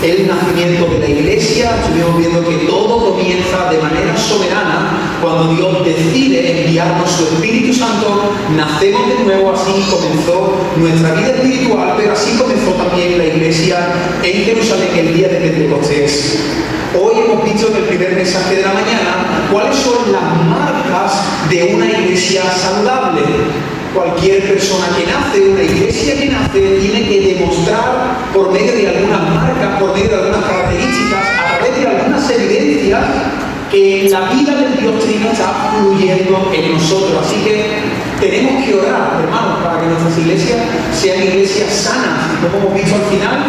el nacimiento de la iglesia. Estuvimos viendo que todo comienza de manera soberana cuando Dios decide enviarnos su Espíritu Santo. Nacemos de nuevo, así comenzó nuestra vida espiritual, pero así comenzó también la iglesia en Jerusalén el día de Pentecostés. Hoy hemos visto en el primer mensaje de la mañana cuáles son las marcas de una iglesia saludable. Cualquier persona que nace, una iglesia que nace, tiene que demostrar por medio de algunas marcas, por medio de algunas características, a través de algunas evidencias, que la vida del Dios Trino está fluyendo en nosotros. Así que tenemos que orar, hermanos, para que nuestras iglesias sean iglesias sanas. Y como hemos visto al final,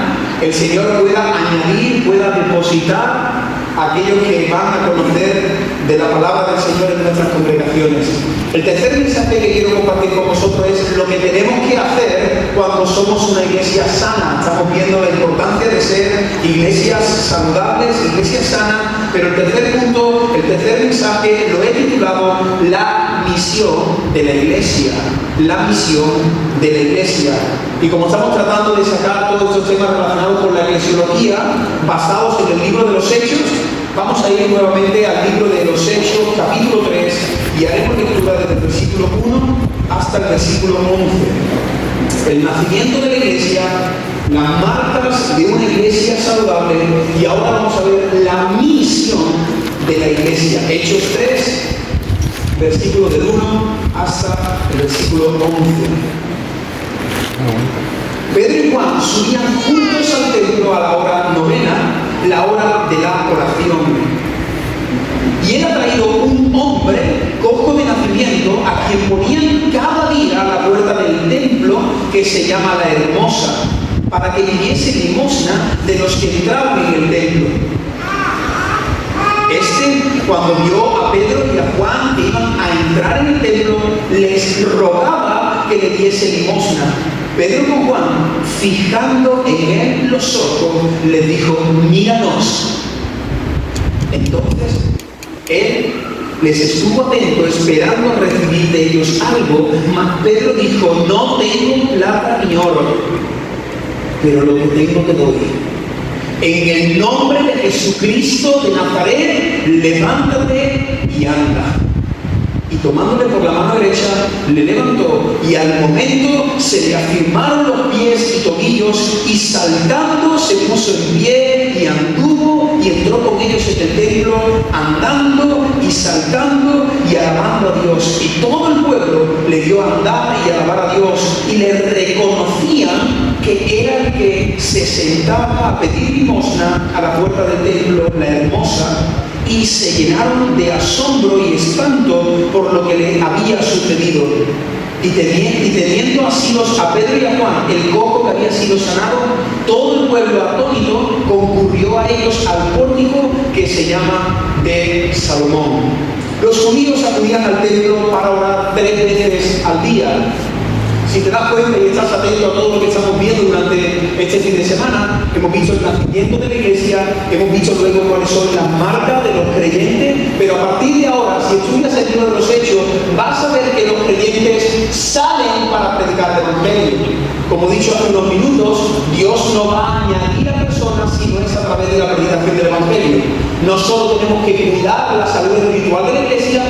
el Señor pueda añadir, pueda depositar a aquellos que van a conocer de la palabra del Señor en nuestras congregaciones. El tercer mensaje que quiero compartir con vosotros es lo que tenemos que hacer cuando somos una iglesia sana. Estamos viendo la importancia de ser iglesias saludables, iglesias sanas, pero el tercer punto, el tercer mensaje lo he titulado La misión de la iglesia. La misión de la iglesia. Y como estamos tratando de sacar todos estos temas relacionados con la eclesiología, basados en el libro de los Hechos, vamos a ir nuevamente al libro de los Hechos, capítulo 3, y haremos lectura desde el versículo 1 hasta el versículo 11. El nacimiento de la iglesia, las marcas de una iglesia saludable, y ahora vamos a ver la misión de la iglesia. Hechos 3, versículo del 1 hasta el versículo 11. Pedro y Juan subían juntos al templo a la hora novena, la hora de la oración. Y era traído un hombre cojo de nacimiento, a quien ponían cada día a la puerta del templo, que se llama La Hermosa, para que pidiese limosna de los que entraban en el templo. Cuando vio a Pedro y a Juan que iban a entrar en el templo, les rogaba que le diese limosna. Pedro con Juan, fijando en él los ojos, les dijo: míranos. Entonces él les estuvo atento, esperando a recibir de ellos algo, mas Pedro dijo: no tengo plata ni oro, pero lo que tengo te doy. En el nombre de Jesucristo de Nazaret, levántate y anda. Y tomándole por la mano derecha, le levantó, y al momento se le afirmaron los pies y tobillos, y saltando se puso en pie y anduvo y entró con ellos en el templo, andando y saltando y alabando a Dios. Y todo el pueblo le dio a andar y alabar a Dios, y le reconocían que era el que se sentaba a pedir limosna a la puerta del templo, La Hermosa, y se llenaron de asombro y espanto por lo que le había sucedido. Y teniendo asidos a Pedro y a Juan, el cojo que había sido sanado, todo el pueblo atónito concurrió a ellos al pórtico que se llama de Salomón. Los judíos acudían al templo para orar 3 veces al día. Si te das cuenta y estás atento a todo lo que estamos viendo durante este fin de semana, hemos visto el nacimiento de la iglesia, hemos visto luego cuáles son las marcas de los creyentes, pero a partir de ahora, si estudias el libro de los Hechos, vas a ver que los creyentes salen para predicar el evangelio. Como he dicho hace unos minutos, Dios no va a añadir a personas si no es a través de la predicación del evangelio. No solo tenemos que cuidar la salud espiritual de la iglesia,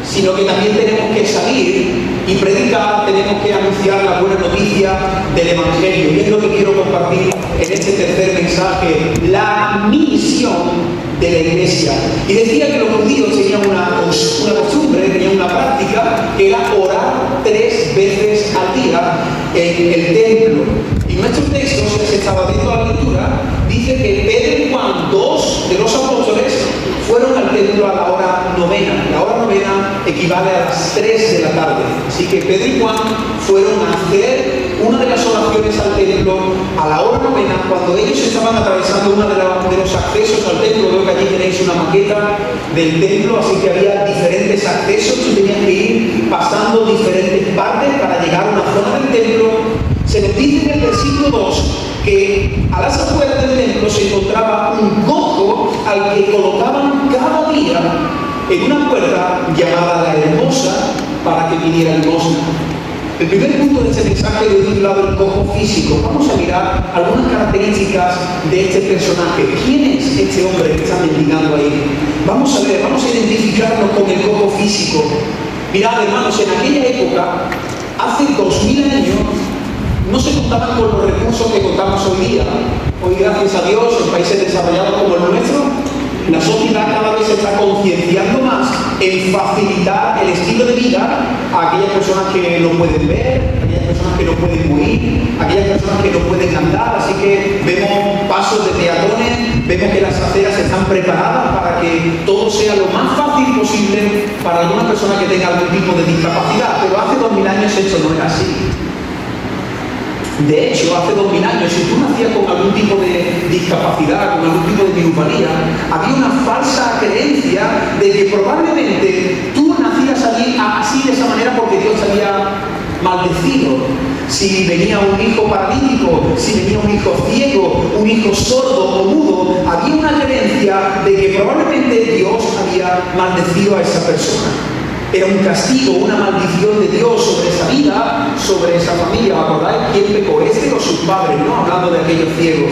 sino que también tenemos que salir y predicar, tenemos que anunciar la buena noticia del Evangelio. Y es lo que quiero compartir en este tercer mensaje, la misión de la iglesia. Y decía que los judíos tenían una costumbre, tenían una práctica, que era orar 3 veces al día en el templo. Y nuestro texto, si se estaba viendo la lectura, dice que Pedro y Juan, 2 de los apóstoles, fueron al templo a la hora novena. La hora novena equivale a las 3 de la tarde. Así que Pedro y Juan fueron a hacer una de las oraciones al templo a la hora novena, cuando ellos estaban atravesando uno de los accesos al templo. Veo que allí tenéis una maqueta del templo, así que había diferentes accesos y tenían que ir pasando diferentes partes para llegar a una zona del templo. Se nos dice en el versículo 2 que a las afueras del templo se encontraba un cojo al que colocaban cada día en una puerta llamada La Hermosa para que pidiera limosna. El primer punto de este mensaje lo he titulado el cojo físico. Vamos a mirar algunas características de este personaje. ¿Quién es este hombre que está mendigando ahí? Vamos a ver, vamos a identificarnos con el cojo físico. Mirad, hermanos, en aquella época, hace 2000 años, no se contaban con los recursos que contamos hoy día. Hoy, gracias a Dios, en países desarrollados como el nuestro, la sociedad cada vez se está concienciando más en facilitar el estilo de vida a aquellas personas que no pueden ver, a aquellas personas que no pueden oír, a aquellas personas que no pueden andar. Así que vemos pasos de peatones, vemos que las aceras están preparadas para que todo sea lo más fácil posible para alguna persona que tenga algún tipo de discapacidad. Pero hace 2000 años esto no era así. De hecho, hace 2000 años, si tú nacías con algún tipo de discapacidad, con algún tipo de minusvalía, había una falsa creencia de que probablemente tú nacías así de esa manera porque Dios te había maldecido. Si venía un hijo paralítico, si venía un hijo ciego, un hijo sordo o mudo, había una creencia de que probablemente Dios había maldecido a esa persona. Era un castigo, una maldición de Dios sobre esa vida, sobre esa familia. ¿Acordáis quién pecó, este o sus padres? No hablando de aquellos ciegos.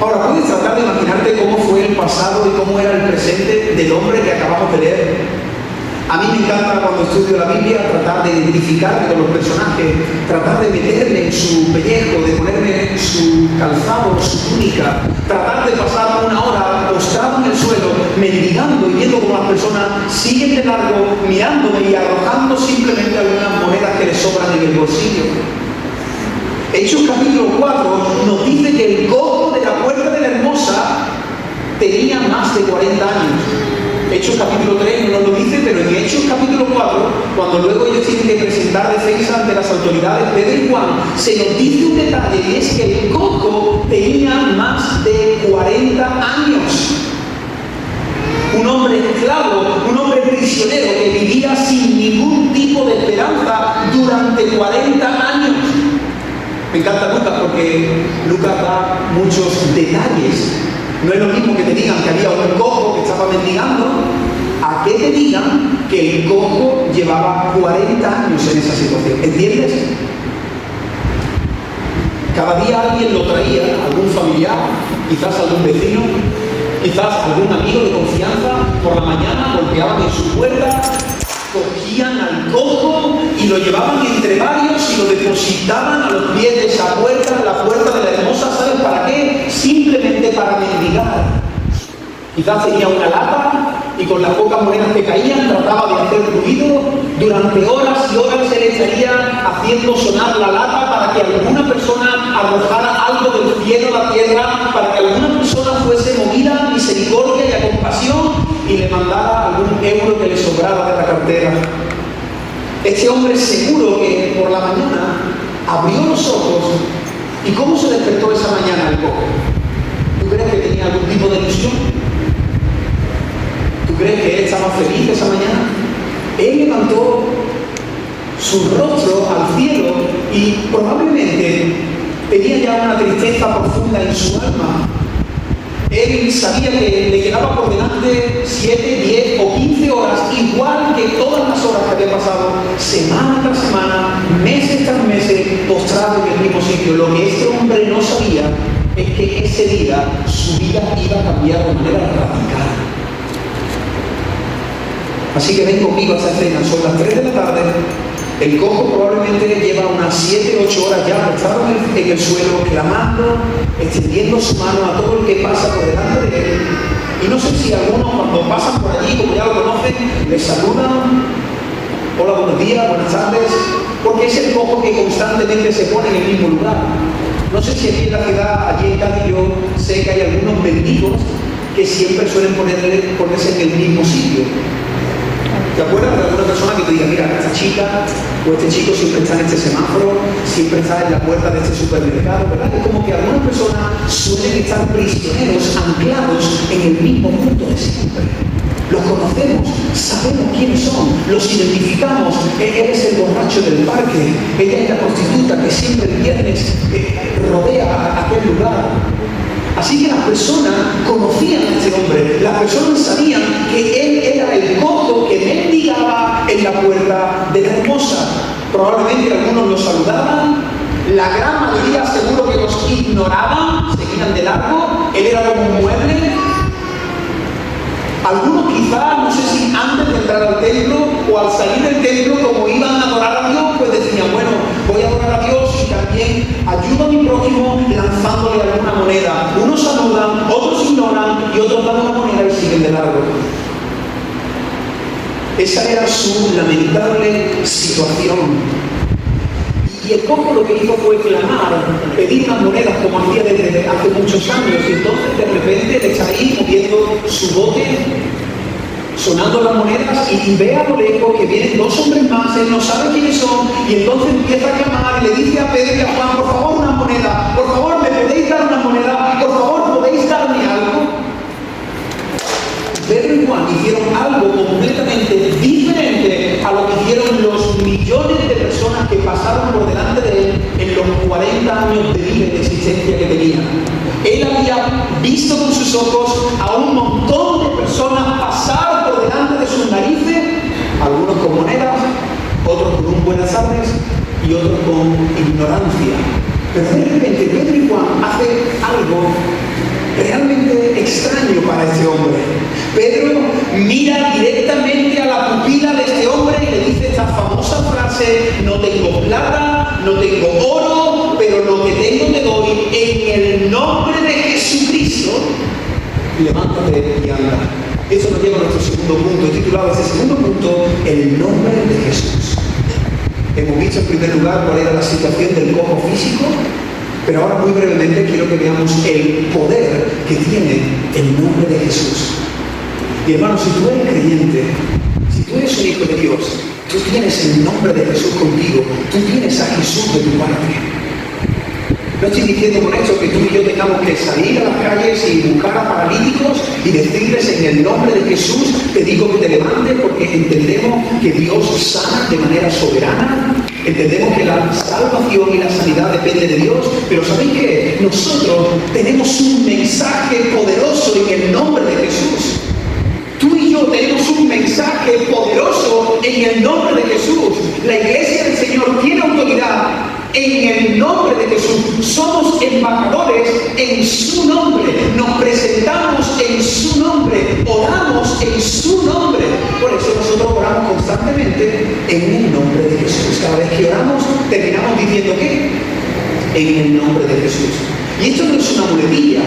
Ahora, puedes tratar de imaginarte cómo fue el pasado y cómo era el presente del hombre que acabamos de leer. A mí me encanta cuando estudio la Biblia tratar de identificarme con los personajes, tratar de meterme en su pellejo, de ponerme su calzado, su túnica, tratar de pasar una hora postrado en el suelo, mendigando y viendo cómo las personas siguen de largo, mirándome y arrojando simplemente algunas monedas que les sobran en el bolsillo. Hechos capítulo 4 nos dice que el cojo de la puerta de la hermosa tenía más de 40 años. Hechos capítulo 3 no nos lo dice, pero en Hechos capítulo 4, cuando luego ellos tienen que presentar defensa ante las autoridades, Pedro y Juan, se nos dice un detalle, y es que el cojo tenía más de 40 años. Un hombre esclavo, un hombre prisionero que vivía sin ningún tipo de esperanza durante 40 años. Me encanta Lucas porque Lucas da muchos detalles. No es lo mismo que te digan que había un cojo que estaba mendigando, a que te digan que el cojo llevaba 40 años en esa situación. ¿Entiendes? Cada día alguien lo traía, algún familiar, quizás algún vecino, quizás algún amigo de confianza, por la mañana golpeaban en su puerta, cogían al cojo y lo llevaban entre varios y lo depositaban a los pies de esa puerta, la puerta de la hermosa. ¿Sabes para qué? Simplemente para mendigar. Quizás tenía una lata y con las pocas monedas que caían trataba de hacer ruido. Durante horas y horas él estaría haciendo sonar la lata para que alguna persona arrojara algo del cielo a la tierra, para que alguna persona fuese movida a misericordia y a compasión y le mandara algún euro que le sobrara de la cartera. Este hombre seguro que por la mañana abrió los ojos. ¿Y cómo se despertó esa mañana el cojo? ¿Tú crees que tenía algún tipo de ilusión? ¿Tú crees que él estaba feliz esa mañana? Él levantó su rostro al cielo y probablemente tenía ya una tristeza profunda en su alma. Él sabía que le quedaba por delante 7, 10 o 15 horas, igual que todas las horas que había pasado, semana tras semana, meses tras meses, postrado en el mismo sitio. Lo que este hombre no sabía es que ese día su vida iba a cambiar de manera radical. Así que ven conmigo a esta escena, son las 3 de la tarde. El cojo probablemente lleva unas 7 o 8 horas ya postrado en el suelo, clamando, extendiendo su mano a todo el que pasa por delante de él. Y no sé si algunos cuando pasan por allí, como ya lo conocen, les saludan, hola, buenos días, buenas tardes, porque es el cojo que constantemente se pone en el mismo lugar. No sé si aquí en la ciudad, allí en Cádiz, yo sé que hay algunos mendigos que siempre suelen ponerse en el mismo sitio. ¿Te acuerdas de alguna persona que te diga, mira, esta chica o este chico siempre está en este semáforo, siempre está en la puerta de este supermercado, ¿verdad? Es como que algunas personas suelen estar prisioneros, anclados en el mismo punto de siempre. Los conocemos, sabemos quiénes son, los identificamos. Él es el borracho del parque, ella es la prostituta que siempre el viernes rodea aquel lugar. Así que las personas conocían a este hombre, las personas sabían que él era el cojo que mendigaba en la puerta de la hermosa. Probablemente algunos los saludaban, la gran mayoría seguro que los ignoraban, seguían de largo, él era como un mueble. Algunos quizás, no sé si antes de entrar al templo o al salir del templo, como iban a adorar a Dios, pues decían, bueno, voy a adorar a Dios y también ayudo a mi prójimo lanzándole alguna moneda. Unos saludan, otros ignoran y otros dan una moneda y siguen de largo. Esa era su lamentable situación. Y el cojo lo que hizo fue clamar, pedir unas monedas como hacía desde hace muchos años. Y entonces de repente él está ahí moviendo su bote, sonando las monedas, y ve a lo lejos que vienen dos hombres más, él no sabe quiénes son, y entonces empieza a clamar y le dice a Pedro y a Juan, por favor una moneda, por favor me podéis dar una moneda, por favor podéis darme algo. Pedro y Juan hicieron algo completamente diferente a lo que hicieron los millones de personas que pasaron por delante de él en los 40 años de vida y de existencia que tenía. Él había visto con sus ojos a un montón de personas pasar por delante de sus narices, algunos con monedas, otros con un buenas tardes y otros con ignorancia. Pero de repente Pedro y Juan hacen algo realmente extraño para este hombre. Pedro mira directamente a la pupila de este hombre y le dice esta famosa frase: no tengo plata, no tengo oro, pero lo que tengo te doy, en el nombre de Jesucristo, levántate y anda. Eso nos lleva a nuestro segundo punto. He titulado ese segundo punto, el nombre de Jesús. Hemos visto en primer lugar cuál era la situación del cojo físico, pero ahora muy brevemente quiero que veamos el poder que tiene el nombre de Jesús. Y hermano, si tú eres creyente, si tú eres un hijo de Dios, tú tienes el nombre de Jesús contigo, tú tienes a Jesús de tu parte. No estoy diciendo con esto que tú y yo tengamos que salir a las calles y buscar a paralíticos y decirles en el nombre de Jesús, te digo que te levantes, porque entendemos que Dios sana de manera soberana. Entendemos que la salvación y la sanidad depende de Dios, pero ¿sabéis qué? Nosotros tenemos un mensaje poderoso en el nombre de Jesús. Tú y yo tenemos un mensaje poderoso en el nombre de Jesús. La iglesia del Señor tiene autoridad en el nombre de Jesús. Somos embajadores en su nombre. Nos presentamos en su nombre. Oramos en su nombre. Por eso nosotros oramos constantemente en el nombre de Jesús. Cada vez que oramos, terminamos diciendo ¿qué? En el nombre de Jesús. Y esto no es una muletilla.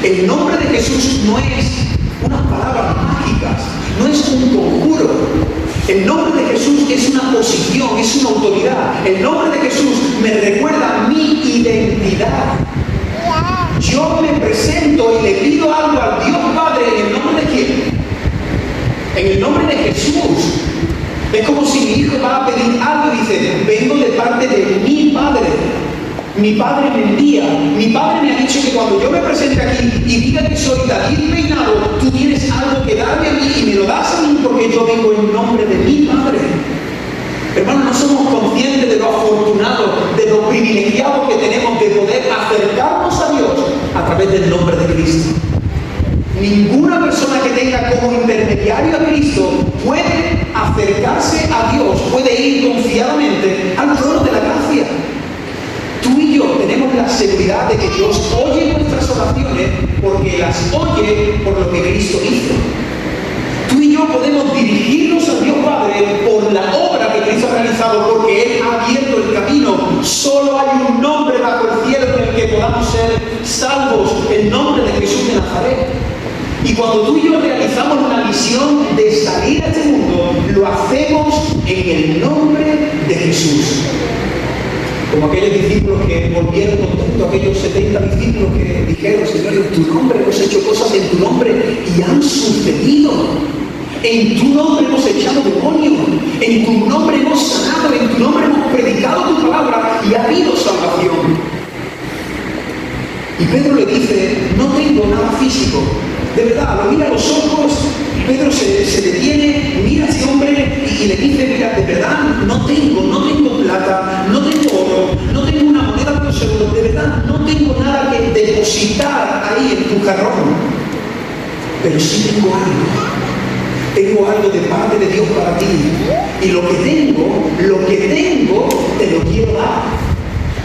El nombre de Jesús no es unas palabras mágicas, no es un conjuro. El nombre de Jesús es una posición, es una autoridad. El nombre de Jesús me recuerda mi identidad. Yo me presento y le pido algo al Dios Padre en el nombre de ¿quién? En el nombre de Jesús. Es como si mi hijo va a pedir algo y dice, vengo de parte de mi Padre. Mi Padre me envía. Mi Padre me ha dicho que cuando yo me presente aquí y diga que soy David Peinado, tú tienes algo que darme a mí y me lo das a mí porque yo vengo en nombre de mi Padre. Hermanos, no somos conscientes de lo afortunado, de lo privilegiado que tenemos de poder acercarnos a Dios a través del nombre de Cristo. Ninguna persona que tenga como intermediario a Cristo puede acercarse a Dios, puede ir confiadamente al trono de la gracia. Tú y yo tenemos la seguridad de que Dios oye nuestras oraciones porque las oye por lo que Cristo hizo. Tú y yo podemos dirigirnos a Dios Padre por la obra que Cristo ha realizado, porque Él ha abierto el camino. Solo hay un nombre bajo el cielo en el que podamos ser salvos, el nombre de Jesús de Nazaret. Y cuando tú y yo realizamos la misión de salir a este mundo, lo hacemos en el nombre de Jesús. Como aquellos discípulos que volvieron contentos, aquellos 70 discípulos que dijeron, Señor, en tu nombre hemos hecho cosas en tu nombre y han sucedido. En tu nombre hemos echado demonios, en tu nombre hemos sanado, en tu nombre hemos predicado tu palabra y ha habido salvación. Y Pedro le dice, no tengo nada físico. De verdad, lo mira a los ojos, Pedro se detiene, mira a ese hombre y le dice, mira, de verdad, no tengo plata, no tengo oro, no tengo una moneda por seguro, de verdad, no tengo nada que depositar ahí en tu jarrón, pero sí tengo algo. tengo algo de parte de Dios para ti. Y lo que tengo, te lo quiero dar.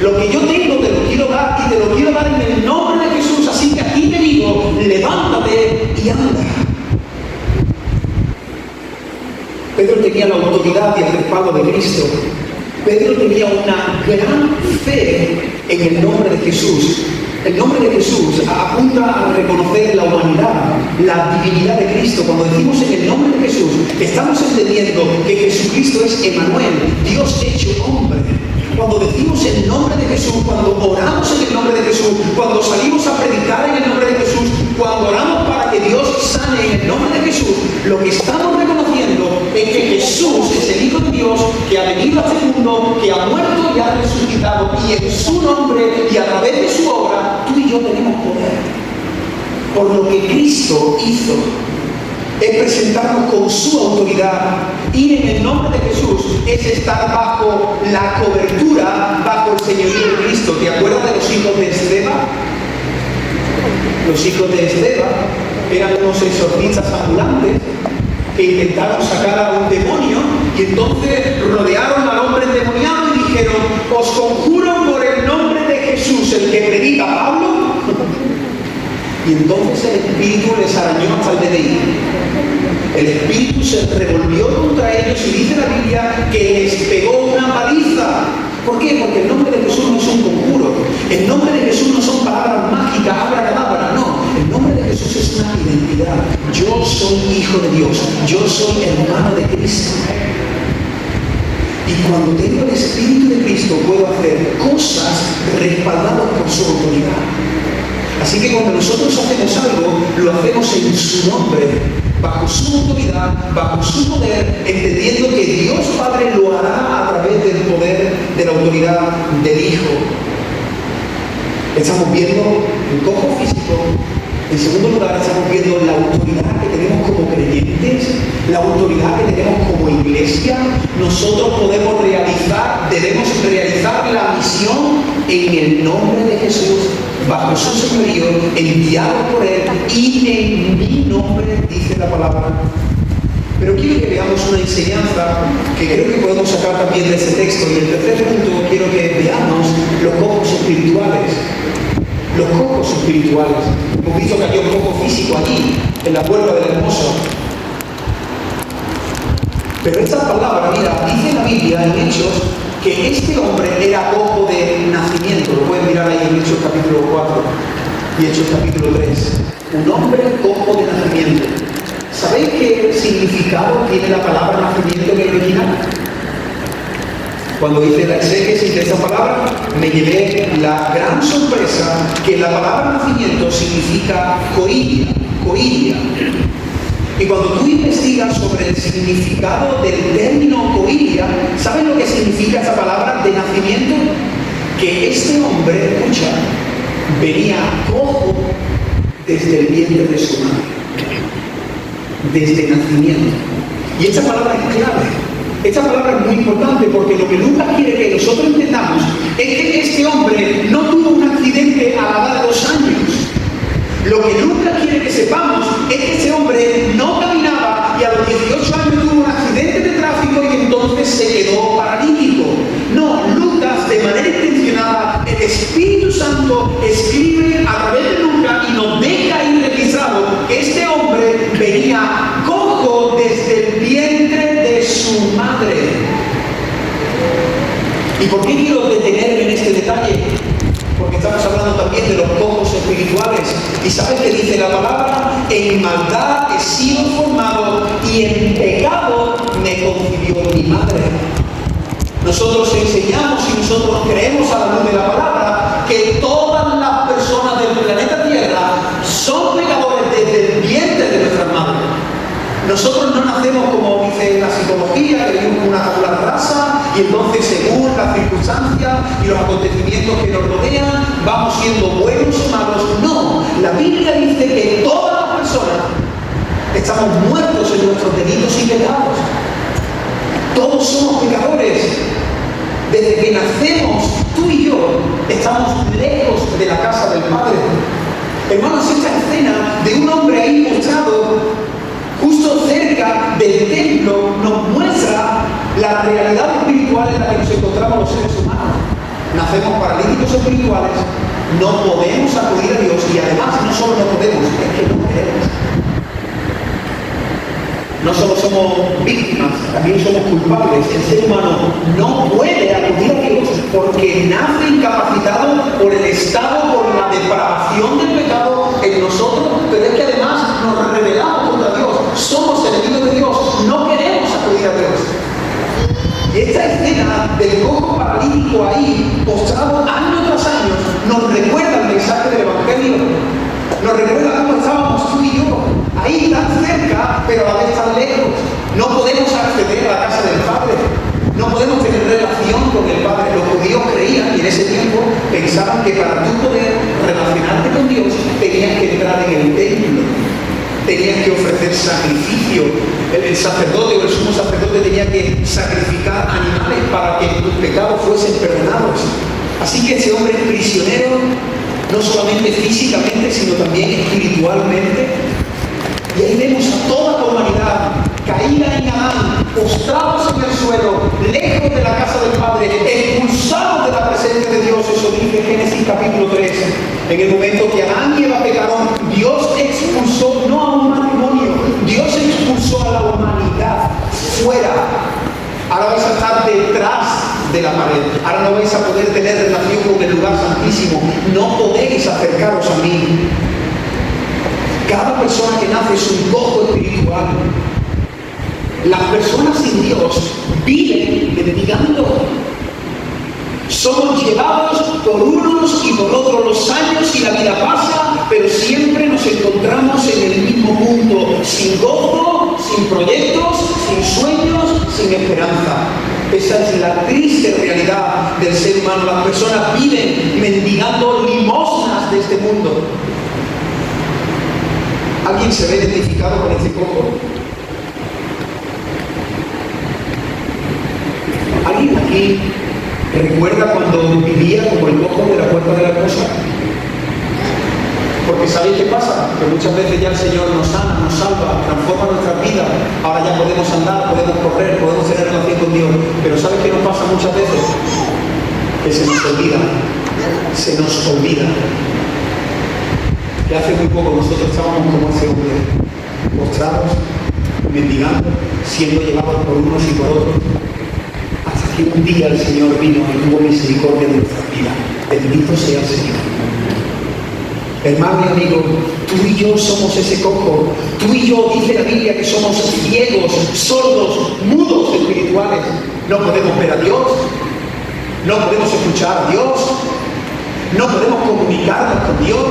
Lo que yo tengo te lo quiero dar y te lo quiero dar en el nombre de Jesús. Así que aquí te digo, levántate y anda. Pedro tenía la autoridad y el respaldo de Cristo. Pedro tenía una gran fe en el nombre de Jesús. El nombre de Jesús apunta a reconocer la humanidad, la divinidad de Cristo. Cuando decimos en el nombre de Jesús, estamos entendiendo que Jesucristo es Emmanuel, Dios hecho hombre. Cuando decimos el nombre de Jesús, cuando oramos en el nombre de Jesús, cuando salimos a predicar en el nombre de Jesús, cuando oramos para que Dios sane en el nombre de Jesús, lo que estamos reconociendo es que Jesús es el Hijo de Dios que ha venido a este mundo, que ha muerto y ha resucitado, y en su nombre y a través de su obra, tú y yo tenemos poder. Por lo que Cristo hizo es presentarnos con su autoridad. Ir en el nombre de Jesús es estar bajo la cobertura, bajo el señorío de Cristo. ¿Te acuerdas de los hijos de Esteban? Los hijos de Esteban eran unos exorcistas ambulantes que intentaron sacar a un demonio y entonces rodearon al hombre endemoniado y dijeron: os conjuro por el nombre de Jesús, el que predica Pablo. Y entonces el espíritu les arañó hasta el DDI. El espíritu se revolvió contra ellos y dice la Biblia que les pegó una paliza. ¿Por qué? Porque el nombre de Jesús no es un conjuro. El nombre de Jesús no son palabras mágicas, abracadabra, no. El nombre de Jesús es una identidad. Yo soy hijo de Dios. Yo soy hermano de Cristo. Y cuando tengo el Espíritu de Cristo puedo hacer cosas respaldadas por su autoridad. Así que cuando nosotros hacemos algo, lo hacemos en su nombre, bajo su autoridad, bajo su poder, entendiendo que Dios Padre lo hará a través del poder de la autoridad del Hijo. Estamos viendo el cojo físico. En segundo lugar, estamos viendo la autoridad que tenemos como creyentes, la autoridad que tenemos como iglesia. Nosotros podemos debemos realizar la misión en el nombre de Jesús, bajo su señorío, enviado por Él y en mi nombre, dice la palabra. Pero quiero que veamos una enseñanza que creo que podemos sacar también de ese texto. Y el tercer punto, quiero que veamos los cojos espirituales. Los cojos espirituales. Hemos visto que había un cojo físico allí, en la puerta del hermoso. Pero esta palabra, mira, dice la Biblia en Hechos que este hombre era cojo de nacimiento. Lo pueden mirar ahí en Hechos capítulo 4 y Hechos capítulo 3. Un hombre cojo de nacimiento. ¿Sabéis qué significado tiene la palabra nacimiento en el original? Cuando hice la exégesis de esta palabra, me llevé la gran sorpresa que la palabra nacimiento significa coilia. Y cuando tú investigas sobre el significado del término coilia, ¿sabes lo que significa esa palabra de nacimiento? Que este hombre, escucha, venía cojo desde el vientre de su madre. Desde nacimiento. Y esta palabra es clave. Esta palabra es muy importante porque lo que Lucas quiere que nosotros entendamos es que este hombre no tuvo un accidente a la edad de 2 años. Lo que Lucas quiere que sepamos es que este hombre no caminaba y a los 18 años tuvo un accidente de tráfico y entonces se quedó paralítico. No, Lucas, de manera intencionada, el Espíritu Santo escribe a través de Lucas y nos deja ahí registrado que este hombre venía cojo desde el vientre de su madre. ¿Y por qué quiero detenerme en este detalle? Porque estamos hablando también de los cojos espirituales. ¿Y sabes qué dice la palabra? En maldad he sido formado y en pecado me concibió mi madre. Nosotros enseñamos y nosotros creemos a la luz de la palabra que todas las personas del planeta Tierra son pecadores desde el vientre de nuestra madre. Nosotros no nacemos como dice la psicología, que vivimos con una tabla rasa y entonces según las circunstancias y los acontecimientos que nos rodean vamos siendo buenos o malos. No, la Biblia dice que todas las personas estamos muertos en nuestros delitos y pecados. Todos somos pecadores. Desde que nacemos, tú y yo estamos lejos de la casa del Padre. Hermanos, esta escena de un hombre ahí postrado Justo cerca del templo nos muestra la realidad espiritual en la que nos encontramos los seres humanos. Nacemos paralíticos espirituales, no podemos acudir a Dios y además no solo no podemos, es que no queremos. No solo somos víctimas, también somos culpables. El ser humano no puede acudir a Dios porque nace incapacitado por el estado, por la depravación del pecado en nosotros, pero es que además nos rebelamos contra Dios, somos enemigos de Dios, no queremos acudir a Dios. Y esta escena del cojo paralítico ahí, postrado año tras año, nos recuerda el mensaje del Evangelio. Nos recuerda cómo estábamos tú y yo, ahí tan cerca, pero a la vez tan lejos. No podemos acceder a la casa del Padre, no podemos tener relación con el Padre. Los judíos creían, y en ese tiempo pensaban que para tú poder relacionarte con Dios, tenías que entrar en el templo, tenías que ofrecer sacrificio. El sacerdote o el sumo sacerdote tenía que sacrificar animales para que tus pecados fuesen perdonados. Así que ese hombre es prisionero, no solamente físicamente, sino también espiritualmente. Y ahí vemos a toda la humanidad caída en Adán, postrados en el suelo, lejos de la casa del Padre, expulsados de la presencia de Dios. Eso dice Génesis capítulo 3. En el momento que Adán y Eva pecaron, Dios expulsó no a un matrimonio, Dios expulsó a la humanidad fuera. Ahora vais a estar detrás de la pared. Ahora no vais a poder tener relación con el lugar santísimo. No podéis acercaros a mí. Cada persona que nace es un cojo espiritual. Las personas sin Dios viven mendigando. Somos llevados por unos y por otros los años y la vida pasa, pero siempre nos encontramos en el mismo punto, sin gozo, sin proyectos, sin sueños, sin esperanza. Esa es la triste realidad del ser humano. Las personas viven mendigando limosnas de este mundo. ¿Alguien se ve identificado con este cojo? ¿Alguien aquí recuerda cuando vivía como el cojo de la puerta de la cosa? Porque ¿sabéis qué pasa? Que muchas veces ya el Señor nos sana, nos salva, transforma nuestra vida. Ahora ya podemos andar, podemos correr, podemos tener relación con Dios. Pero ¿sabes qué nos pasa muchas veces? Que se nos olvida. Se nos olvida. Que hace muy poco nosotros estábamos como ese hombre, postrados, mendigando, siendo llevados por unos y por otros. Hasta que un día el Señor vino y tuvo misericordia de nuestra vida. Bendito sea el Señor. Hermano y amigo, tú y yo somos ese cojo. Tú y yo, dice la Biblia, que somos ciegos, sordos, mudos espirituales. No podemos ver a Dios, no podemos escuchar a Dios, no podemos comunicarnos con Dios,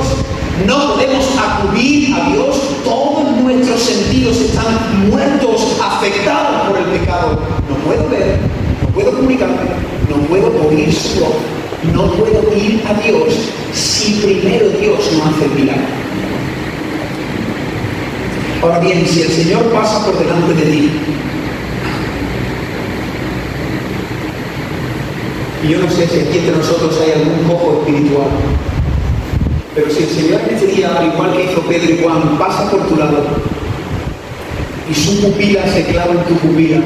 no podemos acudir a Dios. Todos nuestros sentidos están muertos, afectados por el pecado. No puedo ver, no puedo comunicarme, no puedo oír su voz. No puedo ir a Dios si primero Dios no hace el milagro. Ahora bien, si el Señor pasa por delante de ti, y yo no sé si aquí entre nosotros hay algún cojo espiritual, pero si el Señor en este día, al igual que hizo Pedro y Juan, pasa por tu lado y su pupila se clava en tu pupila,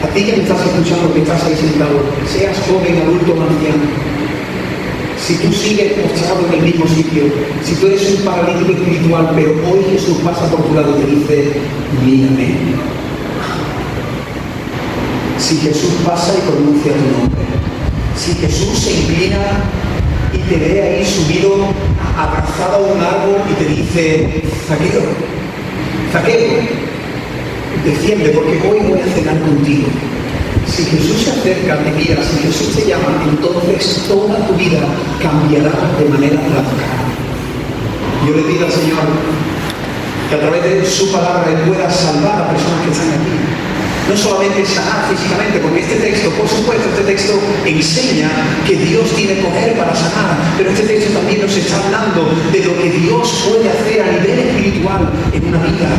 a ti que me estás escuchando, que estás ahí sentado, seas joven, adulto o anciano, si tú sigues postrado en el mismo sitio, si tú eres un paralítico espiritual, pero hoy Jesús pasa por tu lado y te dice, mírame. Si Jesús pasa y pronuncia tu nombre, si Jesús se inclina y te ve ahí subido, abrazado a un árbol y te dice, Zaqueo, Zaqueo, desciende porque hoy voy a cenar contigo. Si Jesús se acerca, te mira, si Jesús te llama, entonces toda tu vida cambiará de manera radical. Yo le pido al Señor que a través de su palabra Él pueda salvar a personas que están aquí. No solamente sanar físicamente, porque este texto, por supuesto, este texto enseña que Dios tiene poder para sanar, pero este texto también nos está hablando de lo que Dios puede hacer a nivel espiritual en una vida.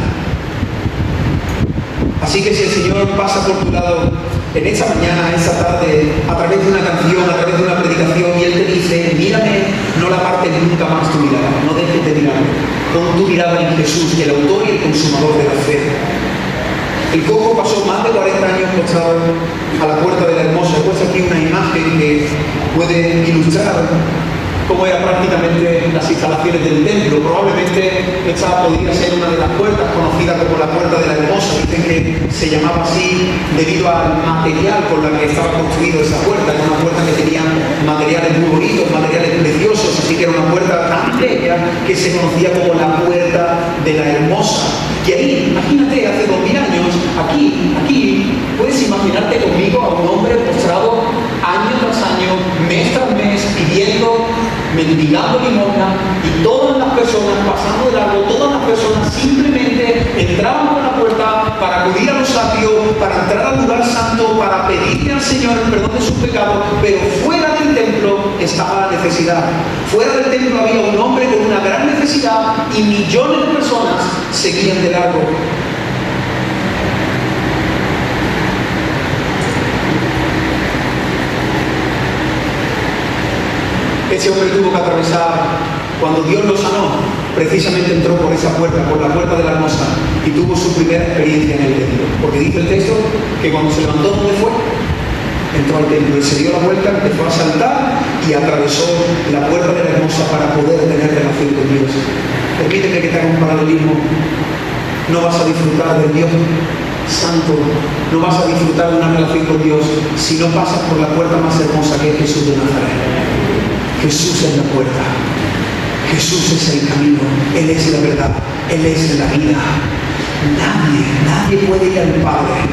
Así que si el Señor pasa por tu lado en esta mañana, esta tarde, a través de una canción, a través de una predicación, y Él te dice, mírame, no la apartes nunca más tu mirada, no dejes de mirarme. Pon tu mirada en Jesús, el autor y el consumador de la fe. El cojo pasó más de 40 años postrado a la puerta de la Hermosa. He puesto aquí una imagen que puede ilustrar cómo eran prácticamente las instalaciones del templo. Probablemente esta podría ser una de las puertas conocida como la Puerta de la Hermosa. Dicen que se llamaba así debido al material con la que estaba construida esa puerta. Era una puerta que tenía materiales muy bonitos, materiales preciosos, así que era una puerta tan bella que se conocía como la Puerta de la Hermosa. Y ahí, imagínate, hace 2000 años, aquí, puedes imaginarte conmigo a un hombre postrado año tras año, mes tras mes, pidiendo, mendigando limosna, y todas las personas pasando de largo, todas las personas simplemente entraban por la puerta para acudir a los atrios, para entrar al lugar santo, para pedirle al Señor el perdón de sus pecados, pero fuera del templo estaba la necesidad. Fuera del templo había un hombre con una gran necesidad y millones de personas seguían de largo. Ese hombre tuvo que atravesar, cuando Dios lo sanó, precisamente entró por esa puerta, por la Puerta de la Hermosa, y tuvo su primera experiencia en el templo. Porque dice el texto que cuando se levantó, ¿dónde fue? Entró al templo y se dio la vuelta, empezó a saltar y atravesó la Puerta de la Hermosa para poder tener relación con Dios. Permíteme que te haga un paralelismo. No vas a disfrutar del Dios Santo, no vas a disfrutar de una relación con Dios si no pasas por la puerta más hermosa que es Jesús de Nazaret. Jesús es la puerta, Jesús es el camino, Él es la verdad, Él es la vida. Nadie puede ir al Padre,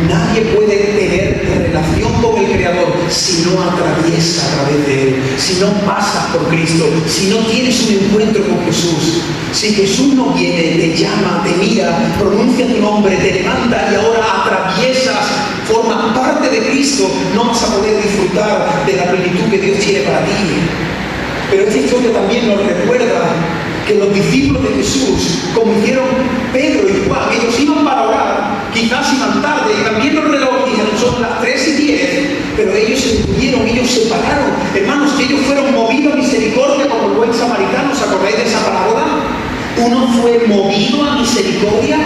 nadie puede tener relación con el Creador si no atraviesa a través de Él, si no pasas por Cristo, si no tienes un encuentro con Jesús. Si Jesús no viene, te llama, te mira, pronuncia tu nombre, te levanta y ahora atraviesas, formas parte de Cristo, no vas a poder disfrutar de la plenitud que Dios tiene para ti. Pero esta historia también nos recuerda que los discípulos de Jesús, como hicieron Pedro y Juan, ellos iban para orar, quizás iban tarde, y también los relojes dijeron son las 3:10, pero ellos se detuvieron, ellos se pararon. Hermanos, que ellos fueron movidos a misericordia como el buen samaritano. ¿Os acordáis de esa parábola? Uno fue movido a misericordia.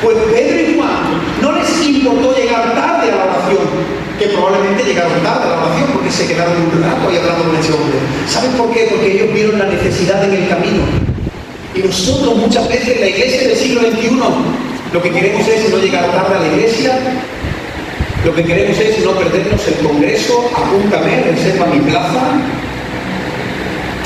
Pues Pedro y Juan no les importó llegar tarde a la oración, que probablemente llegaron tarde a la oración porque se quedaron un rato ahí hablando con ese hombre. ¿Saben por qué? Porque ellos vieron la necesidad en el camino. Y nosotros muchas veces, la iglesia del siglo XXI, lo que queremos es no llegar tarde a la iglesia, lo que queremos es no perdernos el congreso, apúntame, reserva mi plaza.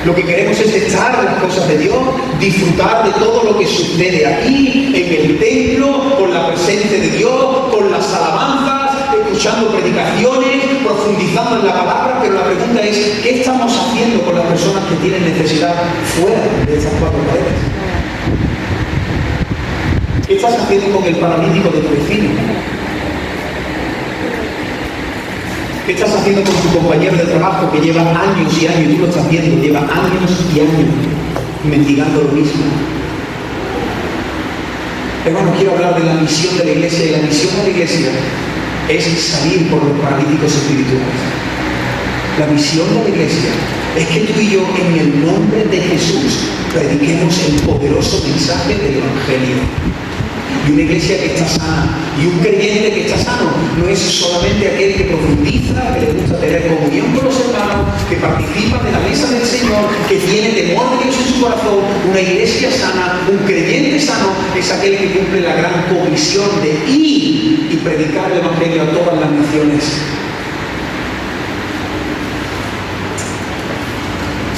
Lo que queremos es estar en las cosas de Dios, disfrutar de todo lo que sucede aquí, en el templo, con la presencia de Dios, con las alabanzas, escuchando predicaciones, profundizando en la palabra, pero la pregunta es, ¿qué estamos haciendo con las personas que tienen necesidad fuera de estas cuatro paredes? ¿Qué estás haciendo con el paralítico de tu vecino? ¿Qué estás haciendo con tu compañero de trabajo que lleva años y años, y tú lo estás viendo, lleva años y años mendigando lo mismo? Hermano, quiero hablar de la misión de la iglesia, y la misión de la iglesia es salir por los paralíticos espirituales. La misión de la iglesia es que tú y yo, en el nombre de Jesús, prediquemos el poderoso mensaje del Evangelio. Y una iglesia que está sana, y un creyente que está sano, no es solamente aquel que profundiza, que le gusta tener comunión con los hermanos, que participa de la mesa del Señor, que tiene temor de Dios en su corazón. Una iglesia sana, un creyente sano, es aquel que cumple la gran comisión de ir y predicar el Evangelio a todas las naciones.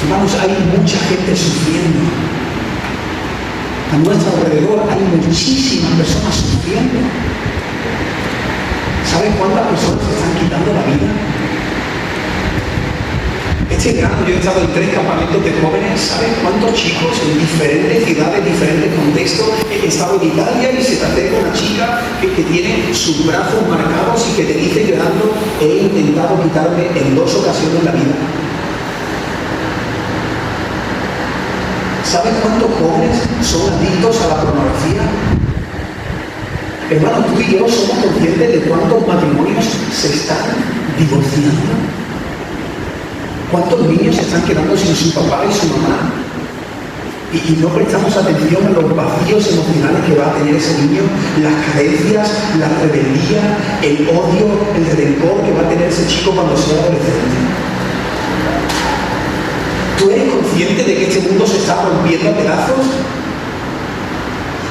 Hermanos, hay mucha gente sufriendo. A nuestro alrededor hay muchísimas personas sufriendo. ¿Saben cuántas personas se están quitando la vida? Este verano yo he estado en 3 campamentos de jóvenes. ¿Saben cuántos chicos en diferentes ciudades, diferentes contextos? He estado en Italia y se te acerca una chica que tiene sus brazos marcados y que te dice llorando: he intentado quitarme en 2 ocasiones la vida. ¿Saben cuántos jóvenes son adictos a la pornografía? Hermanos, tú y yo somos conscientes de cuántos matrimonios se están divorciando. ¿Cuántos niños se están quedando sin su papá y su mamá? y no prestamos atención a los vacíos emocionales que va a tener ese niño, las carencias, la rebeldía, el odio, el rencor que va a tener ese chico cuando sea adolescente. ¿Tú eres consciente de que este mundo se está rompiendo a pedazos?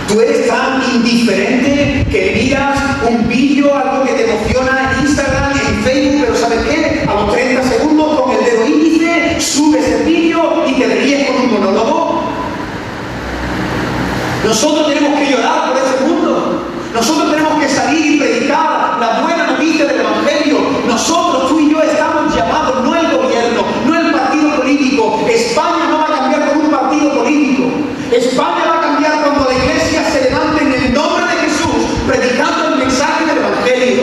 ¿Tú eres tan indiferente que miras un vídeo, algo que te emociona en Instagram, en Facebook, pero ¿sabes qué? A los 30 segundos con el dedo índice subes el vídeo y te ríes con un monólogo? Nosotros tenemos que llorar por este mundo. Nosotros tenemos que salir y predicar la buena noticia del Evangelio. Nosotros, tú y yo, estamos llamados, no el gobierno, no el partido político. España no va a cambiar con un partido político. España va a cambiar cuando la iglesia se levante en el nombre de Jesús, predicando el mensaje del Evangelio.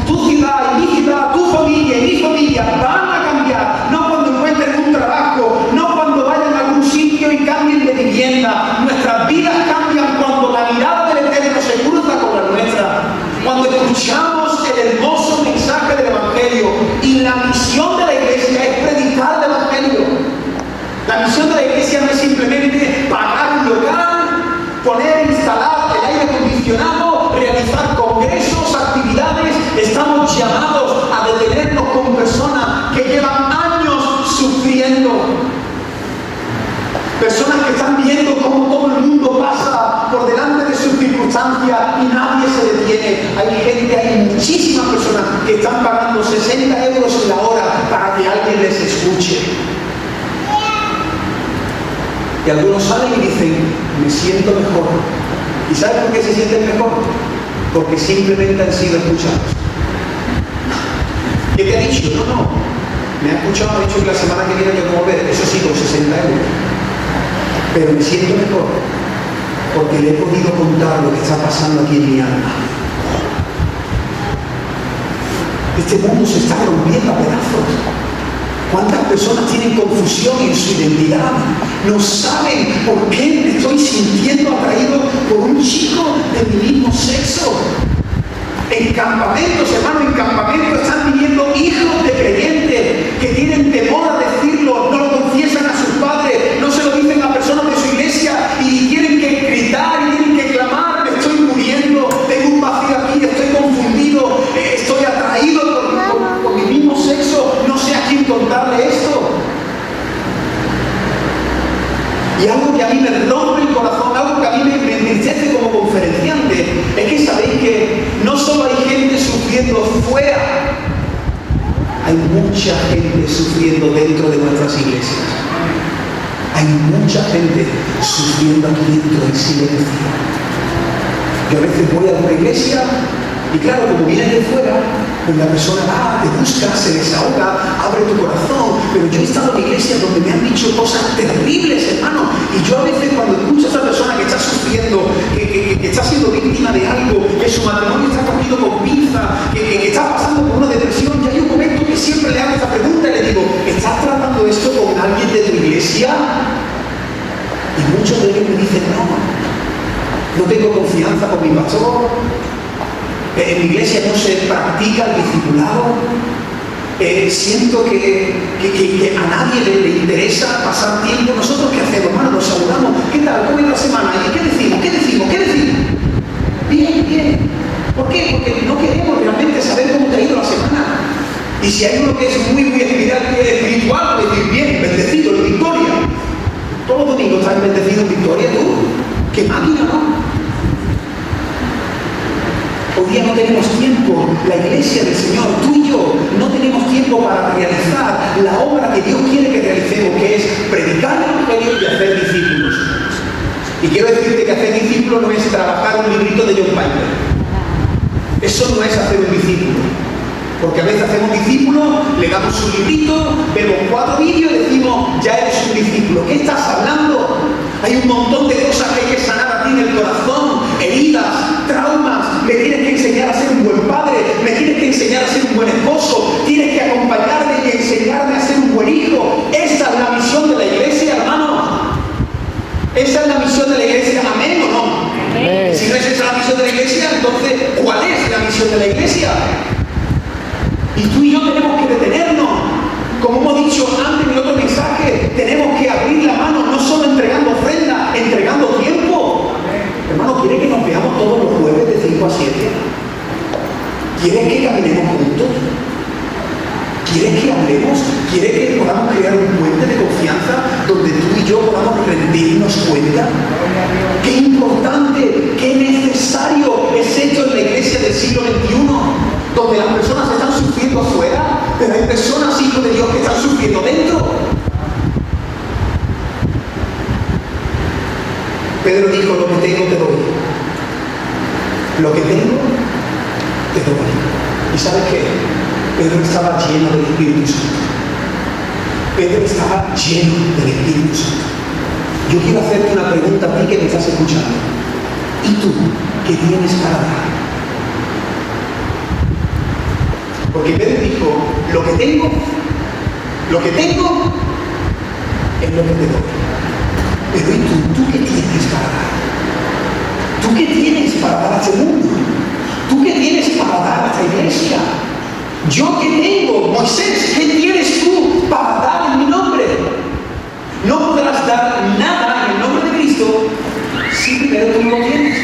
Tu ciudad y mi ciudad, tu familia y mi familia van a cambiar. No cuando encuentren un trabajo, no cuando vayan a algún sitio y cambien de vivienda. Nuestras vidas cambian cuando la mirada del Eterno se cruza con la nuestra. Cuando escuchamos el hermoso mensaje del Evangelio. Y la misión de la iglesia es predicar el Evangelio. La misión de la iglesia no es simplemente pagar un local, poner, instalar el aire acondicionado, realizar congresos, actividades. Estamos llamados a detenernos con personas que llevan años sufriendo. Personas que están viendo cómo todo el mundo pasa por delante de sus circunstancias y nadie se detiene. Hay muchísimas personas que están pagando 60 euros la hora para que alguien les escuche. Y algunos salen y dicen, me siento mejor. ¿Y sabes por qué se sienten mejor? Porque simplemente han sido escuchados. ¿Qué te ha dicho? No. Me ha escuchado, me ha dicho que la semana que viene tengo que volver, eso sí, con 60 euros. Pero me siento mejor porque le he podido contar lo que está pasando aquí en mi alma. Este mundo se está rompiendo a pedazos. ¿Cuántas personas tienen confusión en su identidad? No saben por qué me estoy sintiendo atraído por un chico de mi mismo sexo. En campamentos, hermano, en campamentos están viviendo hijos de creyentes que tienen temor a decirlo, no lo confiesan a sus padres, no se lo dicen a personas de su iglesia y tienen que gritar y tienen que clamar, me estoy muriendo, tengo un vacío aquí, estoy confundido, estoy atraído por mi mismo sexo, no sé a quién contarle esto. Y algo que a mí me rompe el corazón, algo que a mí me entristece como conferenciante, es que sabéis que no solo hay gente sufriendo fuera, hay mucha gente sufriendo dentro de nuestras iglesias. Hay mucha gente sufriendo aquí dentro en silencio. Yo a veces voy a una iglesia y claro, como vienes de fuera, pues la persona va, te busca, se desahoga, abre tu corazón. Pero yo he estado en iglesias donde me han dicho cosas terribles, hermano. Y yo a veces cuando escucho a esa persona que está sufriendo, que está siendo víctima de algo, que su matrimonio está cogido con pinza, que está pasando por una depresión, ya hay un momento que siempre le hago esta pregunta y le digo, ¿estás tratando esto con alguien de tu iglesia? Y muchos de ellos me dicen, no tengo confianza con mi pastor. En mi iglesia no se practica el discipulado. Siento que a nadie le interesa pasar tiempo. ¿Nosotros qué hacemos, hermano? Nos saludamos. ¿Qué tal? ¿Cómo va la semana? ¿Y qué decimos? Bien. ¿Por qué? Porque no queremos realmente saber cómo te ha ido la semana. Y si hay uno que es muy espiritual, pues decir, bien, bendecido, en victoria. Todos los domingos estás bendecido en victoria, tú. ¡Qué máquina, no! Hoy día no tenemos tiempo, la iglesia del Señor, tú y yo, no tenemos tiempo para realizar la obra que Dios quiere que realicemos, que es predicar el Evangelio y hacer discípulos. Y quiero decirte que hacer discípulos no es trabajar un librito de John Piper. Eso no es hacer un discípulo. Porque a veces hacemos discípulos, le damos un librito, vemos 4 vídeos y decimos, ya eres un discípulo. ¿Qué estás hablando? Hay un montón de cosas que hay que sanar a ti en el corazón, heridas, traumas. Me tienes que enseñar a ser un buen padre, me tienes que enseñar a ser un buen esposo, tienes que acompañarme y enseñarme a ser un buen hijo. Esa es la misión de la iglesia, hermano. Esa es la misión de la iglesia, amén o no. Amén. Si no es esa la misión de la iglesia, entonces, ¿cuál es la misión de la iglesia? Y tú y yo tenemos que detenernos. Como hemos dicho antes en el otro mensaje, tenemos que abrir la mano, no yo podamos rendirnos cuenta qué importante, qué necesario es esto en la iglesia del siglo XXI, donde las personas están sufriendo afuera, pero hay personas, hijos de Dios, que están sufriendo dentro. Pedro dijo: lo que tengo te doy. Lo que tengo te doy. ¿Y sabes qué? Pedro estaba lleno del Espíritu Santo. Pedro estaba lleno del Espíritu Santo. Yo quiero hacerte una pregunta a ti que me estás escuchando. ¿Y tú qué tienes para dar? Porque Pedro dijo: lo que tengo es lo que te doy. Pero ¿y tú qué tienes para dar? ¿Tú qué tienes para dar a este mundo? ¿Tú qué tienes para dar a esta iglesia? ¿Yo qué tengo? Moisés, ¿qué tienes tú para dar en mi nombre? No podrás dar nada en el nombre de Cristo si primero tú no lo tienes.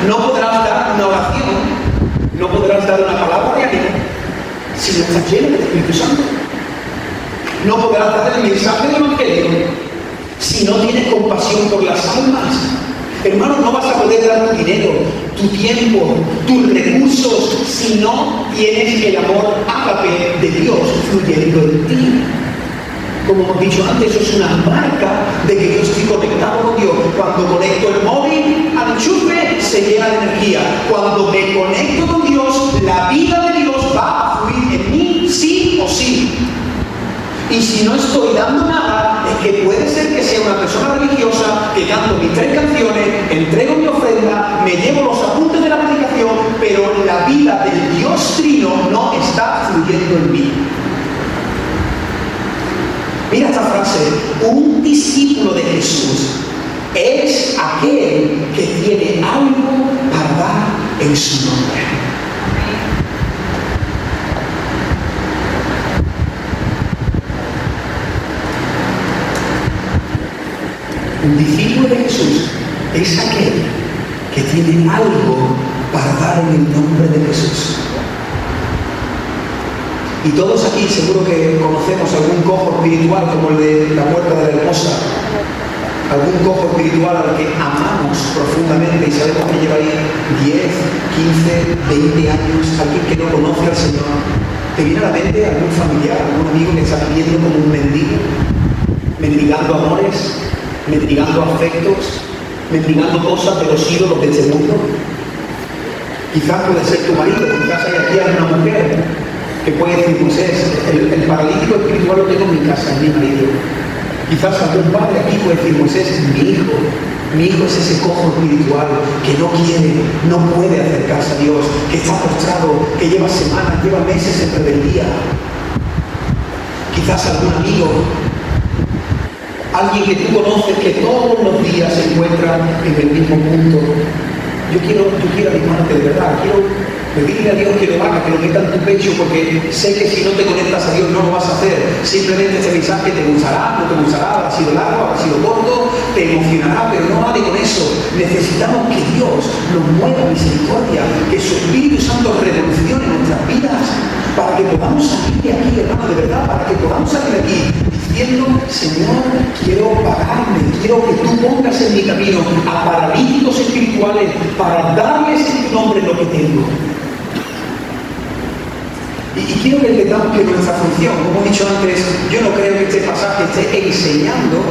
No podrás dar una oración, no podrás dar una palabra de ánimo si no estás lleno del Espíritu Santo. No podrás dar el mensaje del Evangelio si no tienes compasión por las almas. Hermano, no vas a poder dar tu dinero, tu tiempo, tus recursos si no tienes el amor ágape de Dios fluyendo en ti. Como hemos dicho antes, eso es una marca de que yo estoy conectado con Dios. Cuando conecto el móvil al enchufe, se llena de energía. Cuando me conecto con Dios, la vida de Dios va a fluir en mí, sí o sí. Y si no estoy dando nada, es que puede ser que sea una persona religiosa, que canto mis 3 canciones, entrego mi ofrenda, me llevo los apuntes de la predicación, pero la vida del Dios Trino no está fluyendo en mí. Mira esta frase: un discípulo de Jesús es aquel que tiene algo para dar en su nombre. Un discípulo de Jesús es aquel que tiene algo para dar en el nombre de Jesús. Y todos aquí seguro que conocemos algún cojo espiritual como el de la Puerta de la Hermosa, algún cojo espiritual al que amamos profundamente y sabemos que lleva ahí 10, 15, 20 años, alguien que no conoce al Señor. ¿Te viene a la mente algún familiar, algún amigo que está viviendo como un mendigo, mendigando amores, mendigando afectos, mendigando cosas de los ídolos de este mundo? Quizás puede ser tu marido, quizás hay aquí alguna mujer que puede decir: pues el paralítico espiritual lo tengo en mi casa, es mi marido. Quizás algún padre aquí puede decir: pues es mi hijo es ese cojo espiritual que no quiere, no puede acercarse a Dios, que está postrado, que lleva semanas, lleva meses en rebeldía. Quizás algún amigo, alguien que tú conoces que todos los días se encuentra en el mismo punto. Yo quiero animarte de verdad, quiero pedirle a Dios que lo haga, que lo meta en tu pecho, porque sé que si no te conectas a Dios no lo vas a hacer. Simplemente este mensaje te gustará, no te gustará, habrá sido largo, habrá sido corto, te emocionará, pero no vale con eso. Necesitamos que Dios nos mueva misericordia, que su Espíritu Santo revolucione nuestras vidas, para que podamos salir de aquí, hermano, de verdad, para que podamos salir de aquí diciendo: Señor, quiero pagarme, quiero que tú pongas en mi camino a paralíticos espirituales para darles en tu nombre lo que tengo. Y quiero que entendamos que nuestra función, como he dicho antes, yo no creo que este pasaje esté enseñando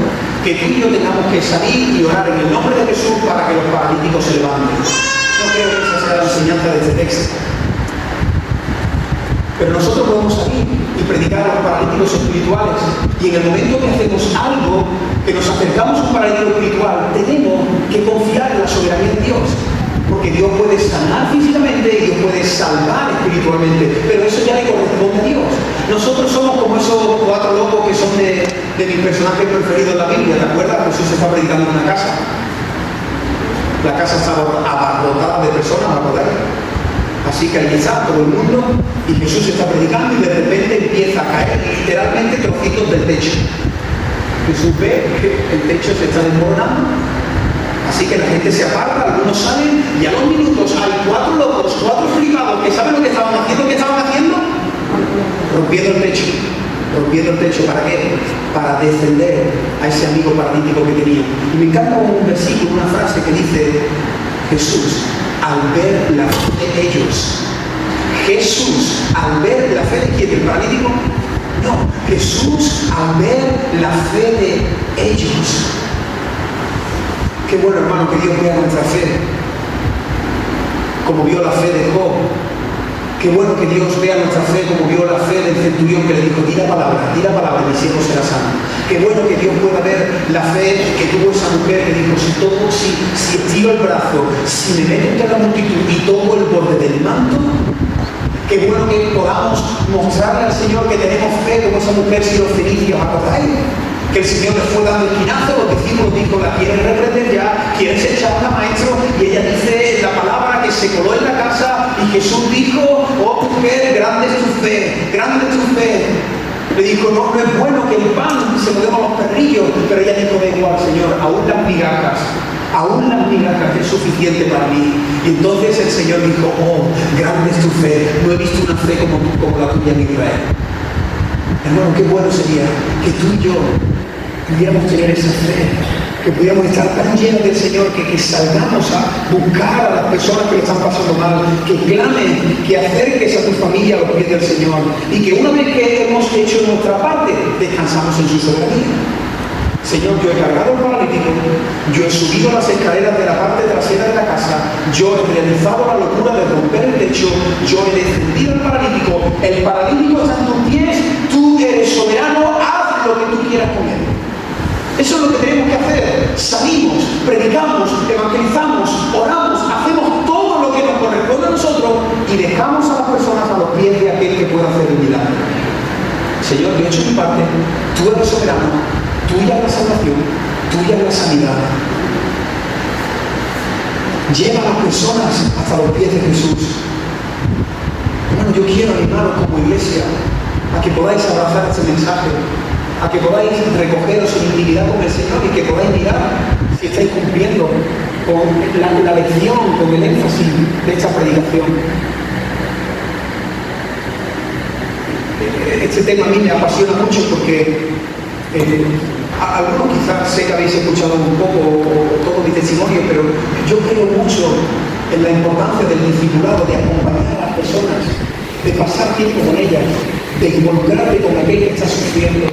que tú y yo tengamos que salir y orar en el nombre de Jesús para que los paralíticos se levanten. No creo que esa sea la enseñanza de este texto. Pero nosotros podemos salir y predicar a los paralíticos espirituales, y en el momento que hacemos algo, que nos acercamos a un paralítico espiritual, tenemos que confiar en la soberanía de Dios. Porque Dios puede sanar físicamente y Dios puede salvar espiritualmente, pero eso ya le corresponde a Dios. Nosotros somos como esos 4 locos que son de mis personajes preferidos en la Biblia. ¿Te acuerdas? Jesús está predicando en una casa. La casa estaba abarrotada de personas a poder. Así que ahí está todo el mundo y Jesús está predicando, y de repente empieza a caer literalmente trocitos del techo. Jesús ve que el techo se está desmoronando. Así que la gente se aparta, algunos salen, y a los minutos hay 4 locos, 4 flipados que saben lo que estaban haciendo, rompiendo el techo. rompiendo el techo. ¿Para qué? Para defender a ese amigo paralítico que tenía. Y me encanta un versículo, una frase que dice: Jesús, al ver la fe de ellos. Jesús, al ver la fe de quién, del paralítico. No, Jesús, al ver la fe de ellos. Qué bueno, hermano, que Dios vea nuestra fe, como vio la fe de Job. Qué bueno que Dios vea nuestra fe como vio la fe del centurión que le dijo: di la palabra, mi siervo será sano. Qué bueno que Dios pueda ver la fe que tuvo esa mujer que dijo: si estiro el brazo, si me meto entre la multitud y toco el borde del manto. Qué bueno que podamos mostrarle al Señor que tenemos fe como esa mujer sirofenicia, ¿os acordáis? Que el Señor les fue dando esquinazos, los discípulos dijo: la quieren reprender ya, quieren echarla, maestro, y ella dice la palabra que se coló en la casa, y Jesús dijo: oh mujer, grande es tu fe, grande es tu fe. Le dijo: no es bueno que el pan se lo demos a los perrillos, pero ella dijo: da igual, Señor, aún las migajas es suficiente para mí. Y entonces el Señor dijo: oh, grande es tu fe, no he visto una fe como la tuya en Israel. Hermano, qué bueno sería que tú y yo pudiéramos tener esa fe, que pudiéramos estar tan llenos del Señor que salgamos a buscar a las personas que lo están pasando mal, que clamen, que acerques a tu familia a los pies del Señor, y que una vez que hemos hecho nuestra parte, descansamos en su soberanía. Señor, yo he cargado el paralítico, yo he subido las escaleras de la parte trasera de la casa, yo he realizado la locura de romper el techo, yo he descendido al paralítico, el paralítico está en tus pies, tú eres soberano, haz lo que tú quieras con él. Eso es lo que tenemos que hacer. Salimos, predicamos, evangelizamos, oramos, hacemos todo lo que nos corresponde a nosotros y dejamos a las personas a los pies de aquel que pueda hacer el milagro. Señor, yo he hecho mi parte, tú eres soberano, tuya es la salvación, tuya es la sanidad. Lleva a las personas hasta los pies de Jesús. Hermano, yo quiero animaros como iglesia a que podáis abrazar este mensaje, a que podáis recogeros en intimidad con el Señor y que podáis mirar si estáis cumpliendo con la lección, con el énfasis de esta predicación. Este tema a mí me apasiona mucho porque algunos quizás sé que habéis escuchado un poco todo mi testimonio, pero yo creo mucho en la importancia del discipulado, de acompañar a las personas, de pasar tiempo con ellas, de involucrarte con aquel que está sufriendo.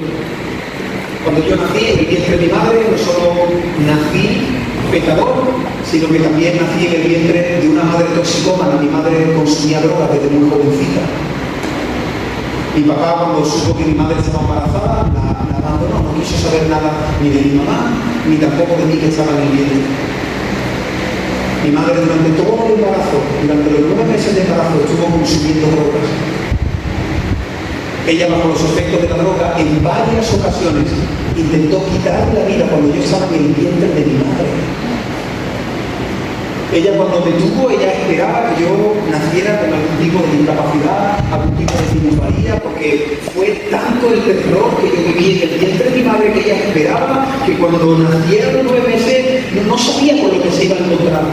Cuando yo nací en el vientre de mi madre, no solo nací pecador, sino que también nací en el vientre de una madre toxicómana. Mi madre consumía drogas desde muy jovencita. Mi papá, cuando supo que mi madre estaba embarazada, la abandonó, no quiso saber nada ni de mi mamá, ni tampoco de mí que estaba en el vientre. Mi madre durante todo el embarazo, durante los 9 meses de embarazo, estuvo consumiendo drogas. Ella, bajo los efectos de la droga, en varias ocasiones intentó quitarme la vida cuando yo estaba en el vientre de mi madre. Ella, cuando me tuvo, ella esperaba que yo naciera con algún tipo de discapacidad, algún tipo de minusvalía, porque fue tanto el terror que yo viví en el vientre de mi madre que ella esperaba que cuando naciera los 9 meses no sabía con lo que se iba a encontrar.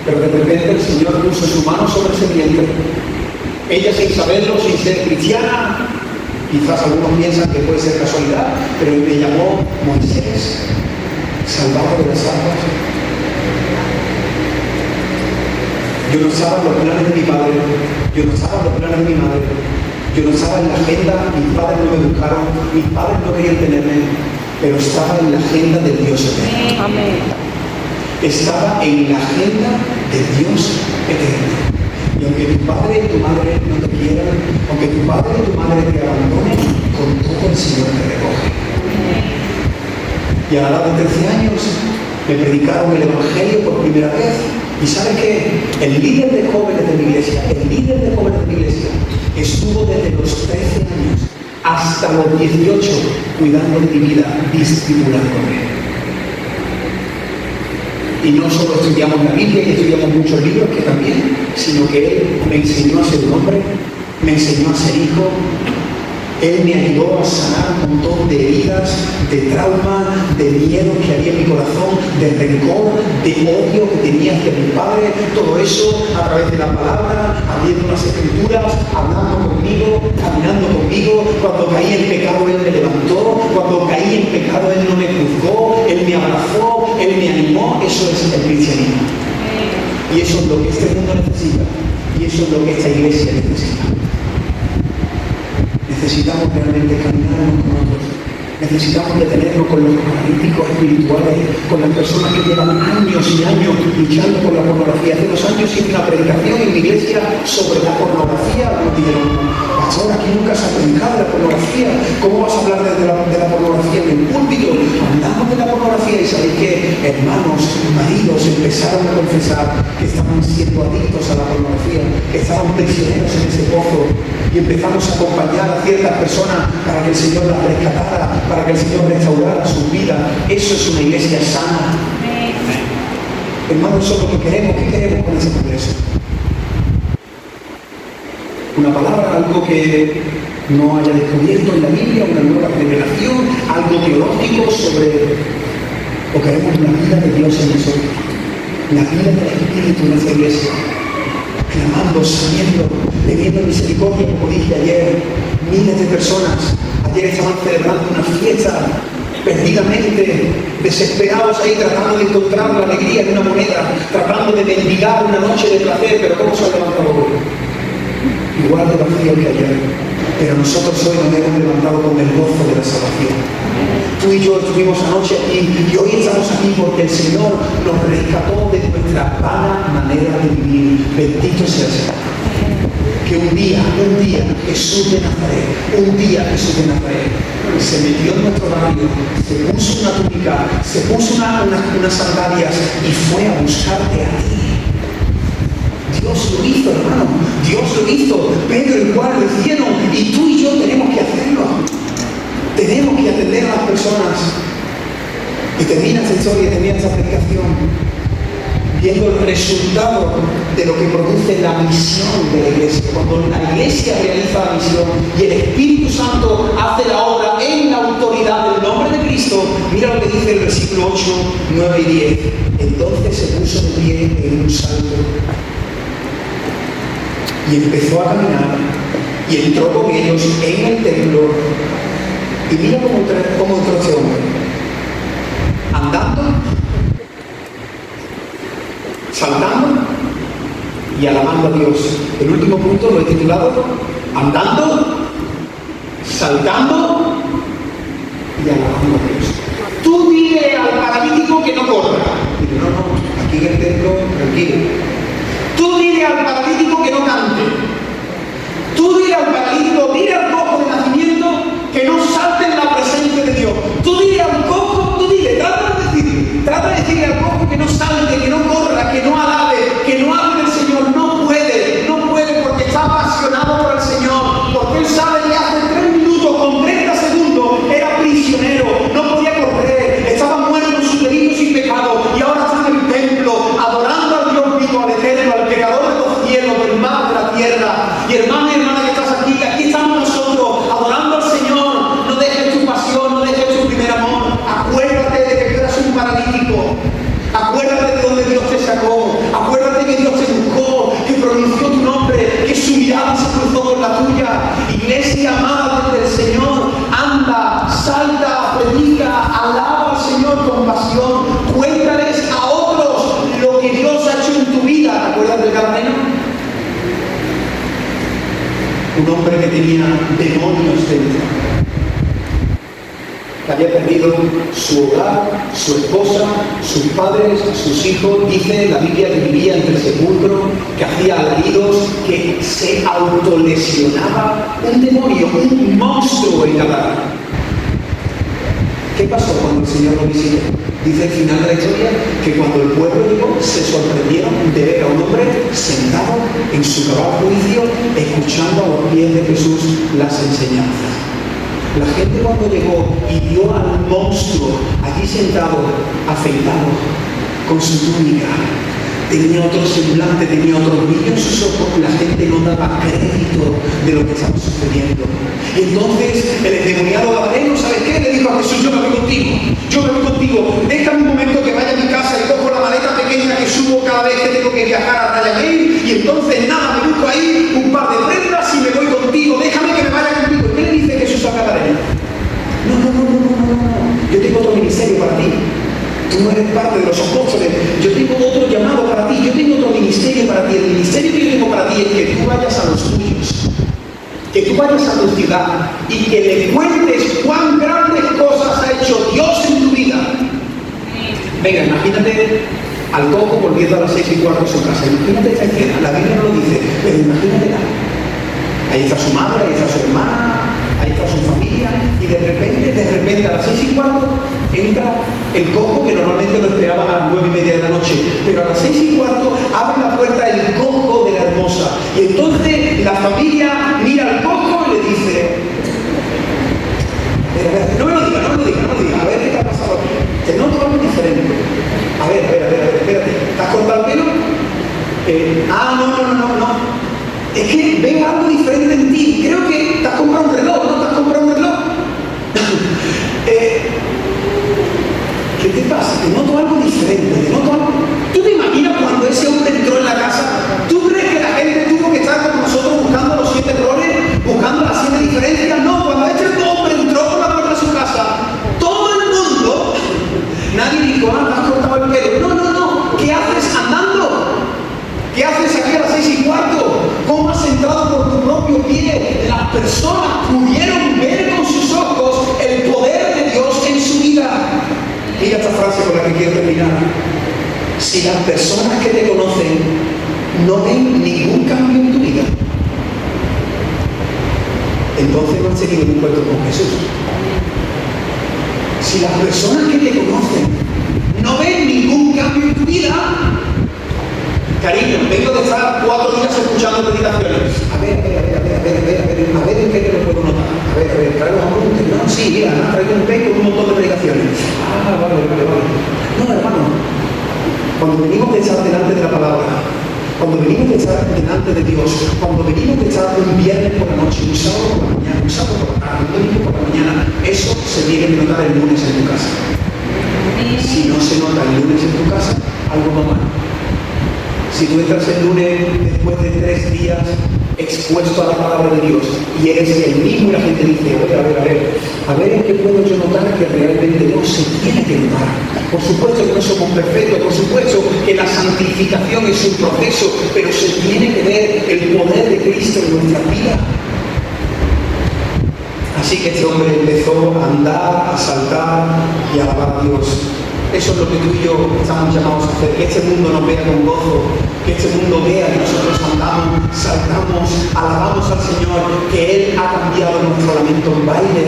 Pero de repente el Señor puso su mano sobre ese vientre. Ella, sin saberlo, sin ser cristiana, quizás algunos piensan que puede ser casualidad, pero me llamó Moisés, salvador de las aguas. Yo no estaba en los planes de mi padre, yo no estaba en los planes de mi madre, yo no estaba en la agenda, mis padres no me buscaron, mis padres no querían tenerme, pero estaba en la agenda de Dios eterno. Amén. Estaba en la agenda de Dios eterno. Y aunque tu padre y tu madre no te quieran, aunque tu padre y tu madre te abandonen, con todo el Señor te recoge. Y a la edad de 13 años me predicaron el Evangelio por primera vez. ¿Y sabe qué? El líder de jóvenes de mi iglesia, estuvo desde los 13 años hasta los 18 cuidando de mi vida, discipulándome. Y no solo estudiamos la Biblia y estudiamos muchos libros, que también, sino que Él me enseñó a ser un hombre, me enseñó a ser hijo, Él me ayudó a sanar un montón de heridas, de trauma, de miedo que había en mi corazón, de rencor, de odio que tenía hacia mi padre. Todo eso a través de la palabra, abriendo las escrituras, hablando conmigo, caminando conmigo. Cuando caí en pecado, Él me levantó. Cuando caí en pecado, Él no me juzgó. Él me abrazó, Él me animó. Eso es el cristianismo. Y eso es lo que este mundo necesita. Y eso es lo que esta iglesia necesita. Necesitamos realmente caminar unos con otros. Necesitamos detenernos con los paralíticos espirituales, con las personas que llevan años y años luchando por la pornografía. Hace 2 años hice una predicación en mi iglesia sobre la pornografía. Nos dijeron, pastor, aquí nunca se ha predicado de la pornografía. ¿Cómo vas a hablar de la pornografía en el púlpito? Hablamos de la pornografía y sabéis que hermanos, maridos empezaron a confesar que estaban siendo adictos a la pornografía, que estaban prisioneros en ese pozo. Y empezamos a acompañar a ciertas personas para que el Señor las rescatara, para que el Señor restaurara su vida. Eso es una iglesia sana. Hermanos, eso es lo que queremos. ¿Qué queremos con ese congreso? Una palabra, algo que no haya descubierto en la Biblia, una nueva revelación, algo teológico sobre... o queremos la vida de Dios en nosotros, la vida del Espíritu en nuestra iglesia, clamando, sabiendo, pidiendo misericordia, como dije ayer. Miles de personas ayer estaban celebrando una fiesta perdidamente, desesperados ahí tratando de encontrar la alegría de una moneda, tratando de mendigar una noche de placer, pero ¿cómo se ha levantado hoy? Igual de vacío que ayer, pero nosotros hoy nos hemos levantado con el gozo de la salvación. Tú y yo estuvimos anoche aquí y hoy estamos aquí porque el Señor nos rescató de nuestra vana manera de vivir. Bendito sea el Señor. Que un día Jesús de Nazaret se metió en nuestro barrio, se puso una túnica, se puso unas sandalias y fue a buscarte a ti. Dios lo hizo, hermano. Dios lo hizo. Pedro y Juan lo hicieron y tú y yo tenemos que hacerlo. Tenemos que atender a las personas. Y termina esta historia, termina esta predicación viendo el resultado de lo que produce la misión de la iglesia. Cuando la iglesia realiza la misión y el Espíritu Santo hace la obra en la autoridad del nombre de Cristo, mira lo que dice el versículo 8, 9 y 10. Entonces se puso de pie en un salto y empezó a caminar y entró con ellos en el templo. Y mira cómo entró este hombre, andando, saltando y alabando a Dios. El último punto lo he titulado andando, saltando y alabando a Dios. Tú dile al paralítico que no corra. Dile, no, aquí en el templo, tranquilo. Tú dile al paralítico que no cante. Tú dile al paralítico, dile al cojo de nacimiento que no salte en la presencia de Dios. Tú dile al cojo, trata de decirle al cojo que no salte, que no corra, que no alabe, que no hable del Señor. No puede porque está apasionado por el Señor, porque él sabe que hace 3 minutos con 30 segundos era prisionero, no podía correr, estaba muerto en sus delitos y pecados y ahora está en el templo adorando al Dios vivo, al Eterno, al Creador de los cielos, del mar, de la tierra. Y hermano y hermana que estás aquí estamos nosotros adorando al Señor. No dejes tu pasión, no dejes tu primer amor. Acuérdate de que tú eras un paralítico. Acuérdate de donde Dios te sacó. Acuérdate que Dios te buscó, que pronunció tu nombre, que su mirada se cruzó con la tuya. Iglesia amada del Señor, anda, salta, predica, alaba al Señor con pasión. Cuéntales a otros lo que Dios ha hecho en tu vida. ¿Te acuerdas del Gadareno? Un hombre que tenía demonios dentro, que había perdido su hogar, su esposa, sus padres, sus hijos. Dice la Biblia que vivía entre el sepulcro, que hacía alaridos, que se autolesionaba. Un demonio, un monstruo en Gadara. ¿Qué pasó cuando el Señor lo visitó? Dice el final de la historia que cuando el pueblo llegó se sorprendieron de ver a un hombre sentado en su cabal juicio, escuchando a los pies de Jesús las enseñanzas. La gente cuando llegó y vio al monstruo allí sentado, afeitado, con su túnica, tenía otro semblante, tenía otro brillo en sus ojos. La gente no daba crédito de lo que estaba sucediendo. Y entonces el endemoniado gadareno, ¿sabes qué? Le dijo a Jesús: yo me voy contigo, yo me voy contigo, déjame un momento que vaya a mi casa y cojo la maleta pequeña que subo cada vez que tengo que viajar a Rayagate, y entonces nada, me busco ahí un par de prendas y me voy contigo, déjame que me vaya contigo. ¿Y qué le dice Jesús a Gadareno? No, yo tengo otro ministerio para ti. Tú no eres parte de los apóstoles. Yo tengo otro llamado para ti. Yo tengo otro ministerio para ti. El ministerio que yo tengo para ti es que tú vayas a los tuyos, que tú vayas a tu ciudad y que le cuentes cuán grandes cosas ha hecho Dios en tu vida. Venga, imagínate al cojo volviendo a las 6:15 a su casa. Imagínate esta escena. La Biblia no lo dice, pero imagínatela. Ahí está su madre, ahí está su hermana, ahí está su familia, y de repente a las 6:15 entra el cojo, que normalmente lo esperaban a las 9:30 de la noche, pero a las 6:15 abre la puerta el cojo de la hermosa, y entonces la familia mira al cojo y le dice: no me lo diga, a ver qué te ha pasado aquí, te noto algo diferente. A ver, espérate, ¿te has cortado el pelo? No. Es que veo algo diferente en ti. Creo que te has comprado un reloj, ¿no? ¿Te has comprado un reloj? ¿Qué te pasa? Te noto algo diferente, ¿Tú te imaginas cuando ese hombre entró en la casa? ¿Tú crees que la gente tuvo que estar con nosotros buscando los 7 errores, buscando las 7 diferencias? No, cuando este hombre entró por la puerta de su casa, todo el mundo, nadie dijo: te has cortado el pelo. No, ¿qué haces andando? ¿Qué haces aquí a las 6:15? ¿Cómo has entrado por tu propio pie? Las personas pudieron ver con sus ojos el poder de Dios en su vida. Mira esta frase con la que quiero terminar. Si las personas que te conocen no ven ningún cambio en tu vida, entonces no has tenido un encuentro con Jesús. Si las personas que te conocen no ven ningún cambio en tu vida, cariño, vengo de estar 4 días escuchando predicaciones. A ver en qué te lo puedo notar. A ver, traigo apuntes. No, sí, mira, traigo un pay con un montón de predicaciones. Vale. No, hermano, cuando venimos de estar delante de la palabra, cuando venimos de estar delante de Dios, cuando venimos de estar un viernes por la noche, un sábado por la mañana, un sábado por la tarde, un domingo por la mañana, eso se tiene que notar el lunes en tu casa. Si no se nota el lunes en tu casa, algo va mal. Si tú entras el lunes después de 3 días expuesto a la palabra de Dios y eres el mismo, y la gente dice: a ver en qué puedo yo notar que realmente no se tiene que notar. Por supuesto que no somos perfectos, por supuesto que la santificación es un proceso, pero se tiene que ver el poder de Cristo en nuestra vida. Así que este hombre empezó a andar, a saltar y a alabar a Dios. Eso es lo que tú y yo estamos llamados a hacer, que este mundo nos vea con gozo, que este mundo vea que nosotros andamos, saltamos, alabamos al Señor, que Él ha cambiado nuestro lamento en baile,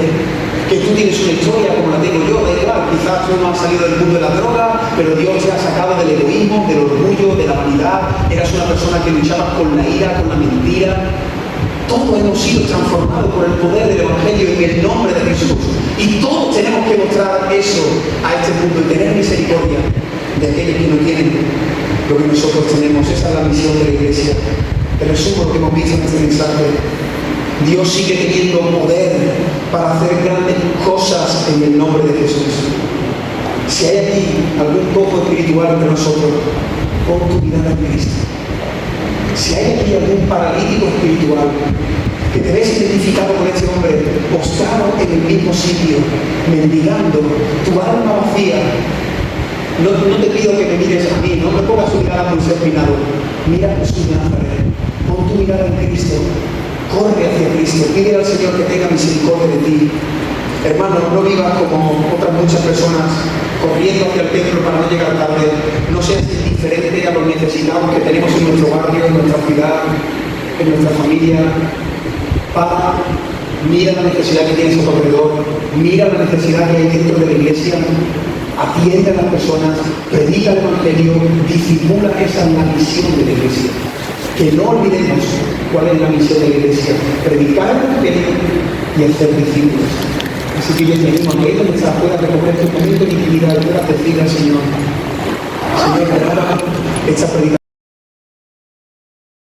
que tú tienes una historia como la tengo yo, da igual, quizás tú no has salido del mundo de la droga, pero Dios te ha sacado del egoísmo, del orgullo, de la vanidad, eras una persona que luchabas con la ira, con la mentira. Todos hemos sido transformados por el poder del Evangelio en el nombre de Jesús. Y todos tenemos que mostrar eso a este mundo y tener misericordia de aquellos que no tienen lo que nosotros tenemos. Esa es la misión de la Iglesia. Te resumo lo que hemos visto en este mensaje. Dios sigue teniendo poder para hacer grandes cosas en el nombre de Jesús. Si hay aquí algún cojo espiritual entre nosotros, pon tu mirada en Cristo. Si hay aquí algún paralítico espiritual que te ves identificado con este hombre, postrado en el mismo sitio, mendigando, tu alma vacía, no te pido que me mires a mí, no me pongas tu mirada muy serpinado, mira a Jesús de Nazaret, pon tu mirada en Cristo, corre hacia Cristo, pide al Señor que tenga misericordia de ti. Hermano, no vivas como otras muchas personas corriendo hacia el templo para no llegar tarde. No seas indiferente a los necesitados que tenemos en nuestro barrio, en nuestra ciudad, en nuestra familia. Para, mira la necesidad que tienes a tu alrededor, mira la necesidad que hay dentro de la iglesia, atiende a las personas, predica el Evangelio, discipula. Esa es la misión de la iglesia. Que no olvidemos cuál es la misión de la iglesia: predicar el Evangelio y hacer discípulos. Así que yo te animo a que ahí donde estás puedas recoger tu momento de intimidad y puedas decir al Señor: Señor, esta predicación.